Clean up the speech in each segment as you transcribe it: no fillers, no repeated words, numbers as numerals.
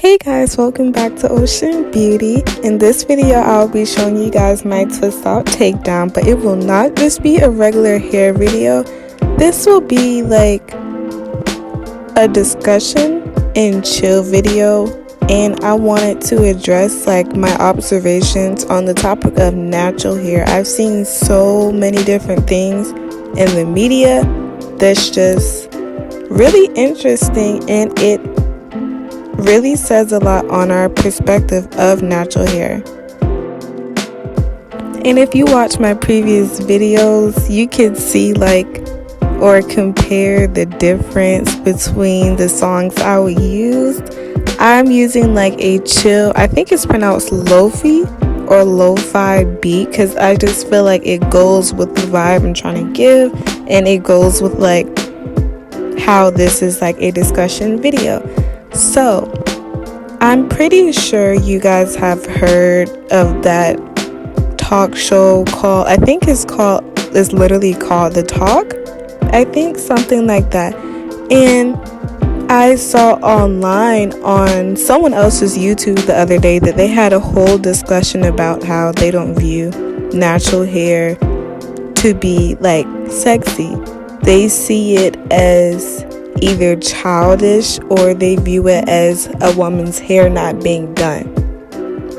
Hey guys, welcome back to Ocean Beauty. In this video, I'll be showing you guys my twist out takedown, but it will not just be a regular hair video. This will be like a discussion and chill video, and I wanted to address like my observations on the topic of natural hair. I've seen so many different things in the media that's just really interesting, and it really says a lot on our perspective of natural hair. And if you watch my previous videos, you can see or compare the difference between the songs I would use. I'm using a chill, I think it's pronounced Lofi or Lo-Fi beat, because I just feel like it goes with the vibe I'm trying to give, and it goes with how this is a discussion video. So, I'm pretty sure you guys have heard of that talk show called, it's literally called The Talk. I think something like that. And I saw online on someone else's YouTube the other day that they had a whole discussion about how they don't view natural hair to be sexy. They see it as either childish, or they view it as a woman's hair not being done.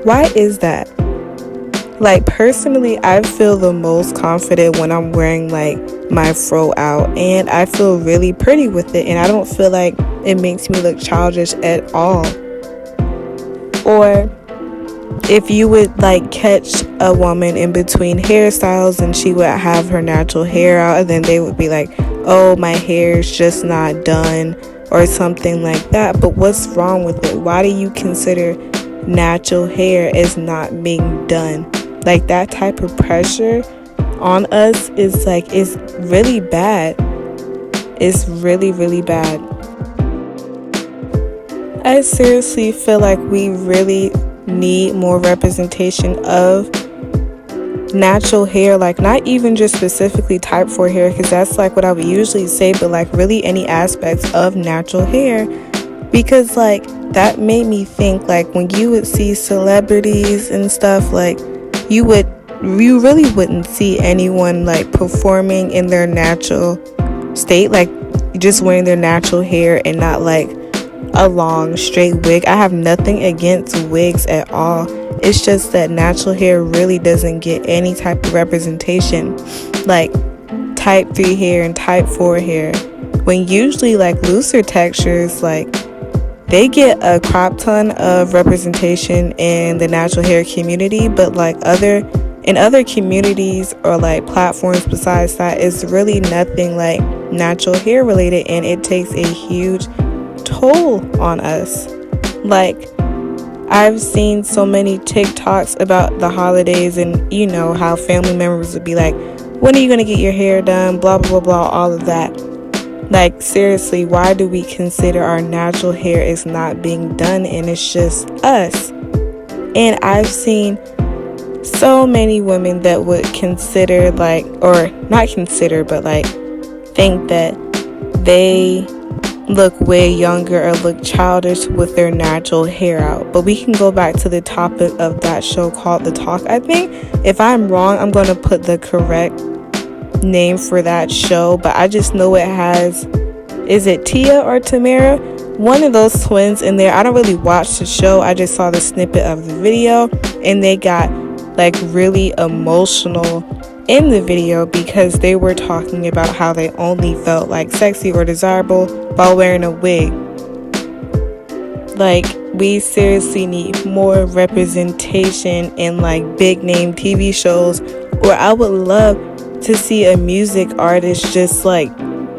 Why is that? Personally, I feel the most confident when I'm wearing my fro out, and I feel really pretty with it, and I don't feel like it makes me look childish at all. Or if you would catch a woman in between hairstyles and she would have her natural hair out, and then they would be like, oh, my hair's just not done, or something like that. But what's wrong with it? Why do you consider natural hair as not being done? That type of pressure on us is it's really bad. It's really, really bad. I seriously feel like we really need more representation of natural hair, not even just specifically type 4 hair, because that's what I would usually say, but really any aspects of natural hair, because that made me think when you would see celebrities and stuff, you really wouldn't see anyone performing in their natural state, just wearing their natural hair and not a long straight wig. I have nothing against wigs at all. It's just that natural hair really doesn't get any type of representation type 3 hair and type 4 hair, when usually looser textures they get a crop ton of representation in the natural hair community, but in other communities or platforms besides that, it's really nothing natural hair related, and it takes a huge toll on us. I've seen so many TikToks about the holidays, and you know how family members would be like, when are you going to get your hair done, blah blah blah blah, all of that. Seriously, why do we consider our natural hair is not being done, and it's just us? And I've seen so many women that would consider or not consider, but think that they look way younger or look childish with their natural hair out. But we can go back to the topic of that show called The Talk. I think if I'm wrong, I'm going to put the correct name for that show, but I just know it has, is it Tia or Tamara? One of those twins in there. I don't really watch the show, I just saw the snippet of the video, and they got really emotional in the video because they were talking about how they only felt sexy or desirable while wearing a wig. We seriously need more representation in big name TV shows, or I would love to see a music artist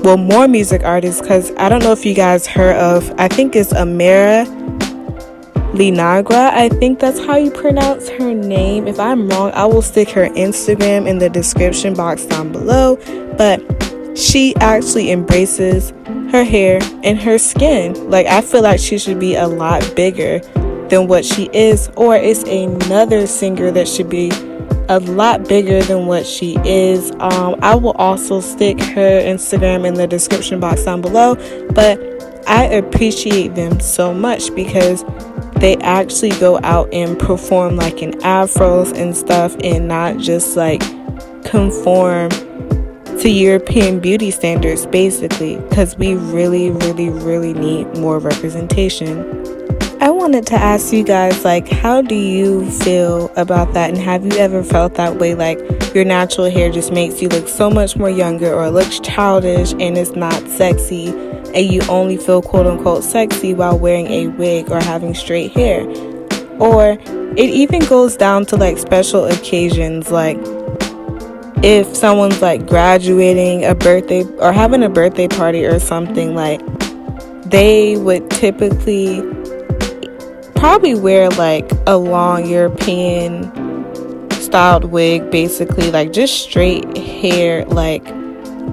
more music artists, because I don't know if you guys heard of, I think it's Amara Linagra, I think that's how you pronounce her name. If I'm wrong, I will stick her Instagram in the description box down below. But she actually embraces her hair and her skin. I feel like she should be a lot bigger than what she is, or it's another singer that should be a lot bigger than what she is. I will also stick her Instagram in the description box down below, but I appreciate them so much because they actually go out and perform like in afros and stuff, and not just like conform to European beauty standards, basically, because we really, really, really need more representation. I wanted to ask you guys, like, how do you feel about that? And have you ever felt that way, like your natural hair just makes you look so much more younger, or looks childish and it's not sexy, and you only feel quote unquote sexy while wearing a wig or having straight hair? Or it even goes down to like special occasions, like if someone's like graduating, a birthday, or having a birthday party or something, like they would typically probably wear like a long European styled wig, basically, like just straight hair. Like,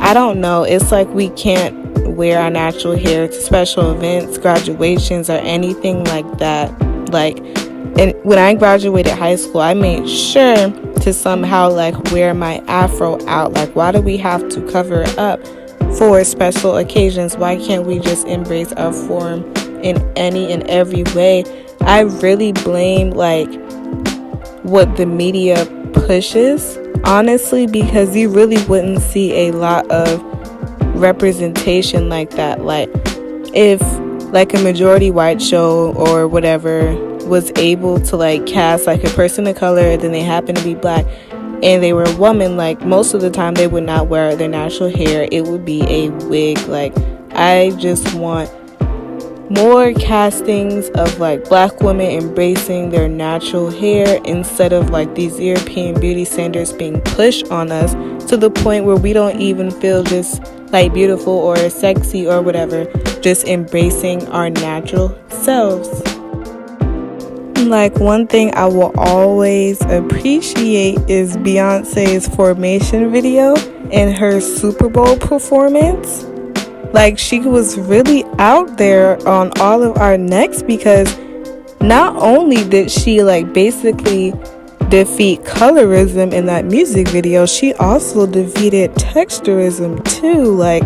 I don't know, it's like we can't wear our natural hair to special events, graduations, or anything like that. Like, and when I graduated high school, I made sure to somehow like wear my afro out. Like, why do we have to cover it up for special occasions? Why can't we just embrace our form in any and every way? I really blame like what the media pushes, honestly, because you really wouldn't see a lot of representation like that. Like, if like a majority white show or whatever was able to like cast like a person of color, then they happen to be black and they were a woman, like most of the time they would not wear their natural hair. It would be a wig. Like, I just want more castings of like black women embracing their natural hair instead of like these European beauty standards being pushed on us to the point where we don't even feel just like beautiful or sexy or whatever, just embracing our natural selves. Like, one thing I will always appreciate is Beyonce's Formation video and her Super Bowl performance. Like, she was really out there on all of our necks, because not only did she like basically defeat colorism in that music video, she also defeated texturism too. Like,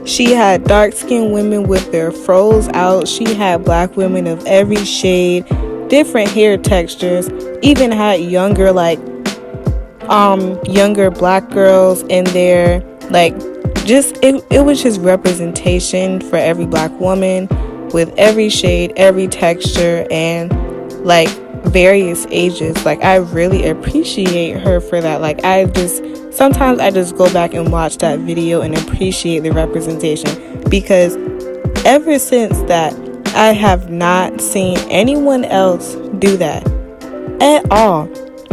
she had dark-skinned women with their froze out, she had black women of every shade, different hair textures, even had younger black girls in there. Like, just it was just representation for every black woman with every shade, every texture, and like various ages. Like, I really appreciate her for that. Like, sometimes I just go back and watch that video and appreciate the representation, because ever since that, I have not seen anyone else do that at all.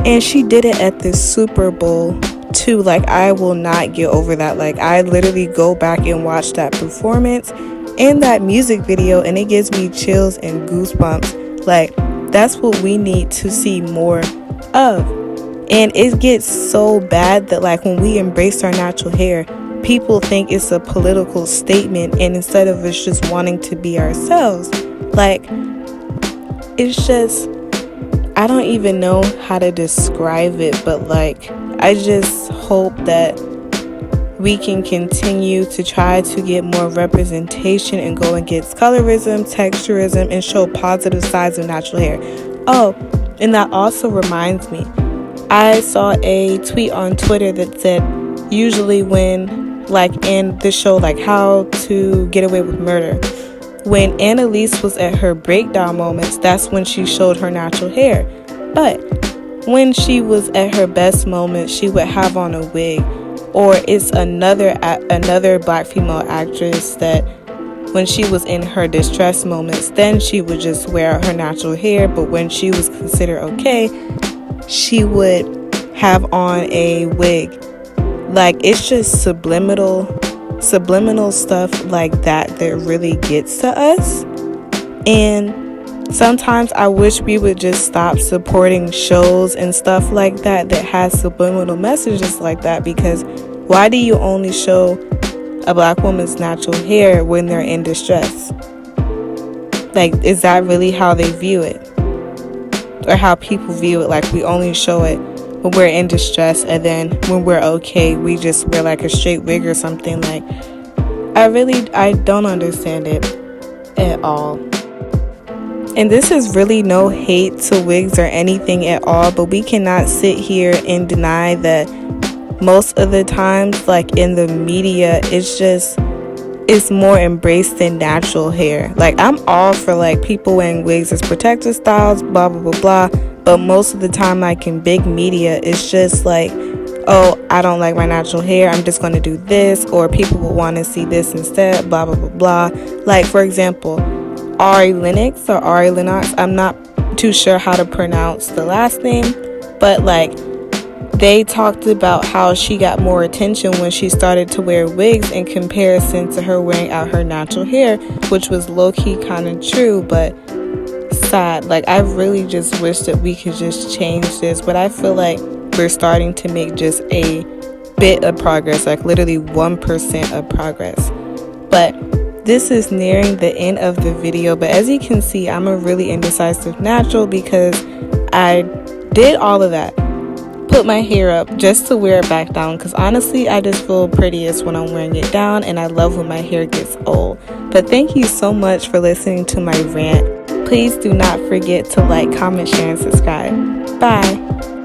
And she did it at the Super Bowl too. Like, I will not get over that. Like, I literally go back and watch that performance and that music video, and it gives me chills and goosebumps. Like, that's what we need to see more of. And it gets so bad that like when we embrace our natural hair, people think it's a political statement, and instead of us just wanting to be ourselves, like, it's just, I don't even know how to describe it, but like, I just hope that we can continue to try to get more representation and go against colorism, texturism, and show positive sides of natural hair. Oh, and that also reminds me, I saw a tweet on Twitter that said, usually when like in the show like How to Get Away with Murder, when Annalise was at her breakdown moments, that's when she showed her natural hair. But when she was at her best moments, she would have on a wig. Or it's another black female actress that when she was in her distress moments, then she would just wear her natural hair. But when she was considered okay, she would have on a wig. Like, it's just subliminal stuff like that really gets to us. And sometimes I wish we would just stop supporting shows and stuff like that has subliminal messages like that, because why do you only show a black woman's natural hair when they're in distress? Like, is that really how they view it? Or how people view it? Like, we only show it when we're in distress, and then when we're okay, we just wear like a straight wig or something. Like, I don't understand it. at all. And this is really no hate to wigs or anything at all, but we cannot sit here and deny that most of the times, like in the media, it's more embraced than natural hair. Like, I'm all for like people wearing wigs as protective styles, blah blah blah blah, but most of the time, like in big media, it's just like, oh, I don't like my natural hair, I'm just going to do this, or people will want to see this instead, blah blah blah blah. Like, for example, Ari Lennox or Ari Lennox, I'm not too sure how to pronounce the last name, but like, they talked about how she got more attention when she started to wear wigs in comparison to her wearing out her natural hair, which was low-key kind of true, but sad. Like, I really just wish that we could just change this, but I feel like we're starting to make just a bit of progress, like literally 1% of progress. But this is nearing the end of the video, but as you can see, I'm a really indecisive natural because I did all of that, put my hair up just to wear it back down, because honestly I just feel prettiest when I'm wearing it down, and I love when my hair gets old. But thank you so much for listening to my rant. Please do not forget to like, comment, share, and subscribe. Bye.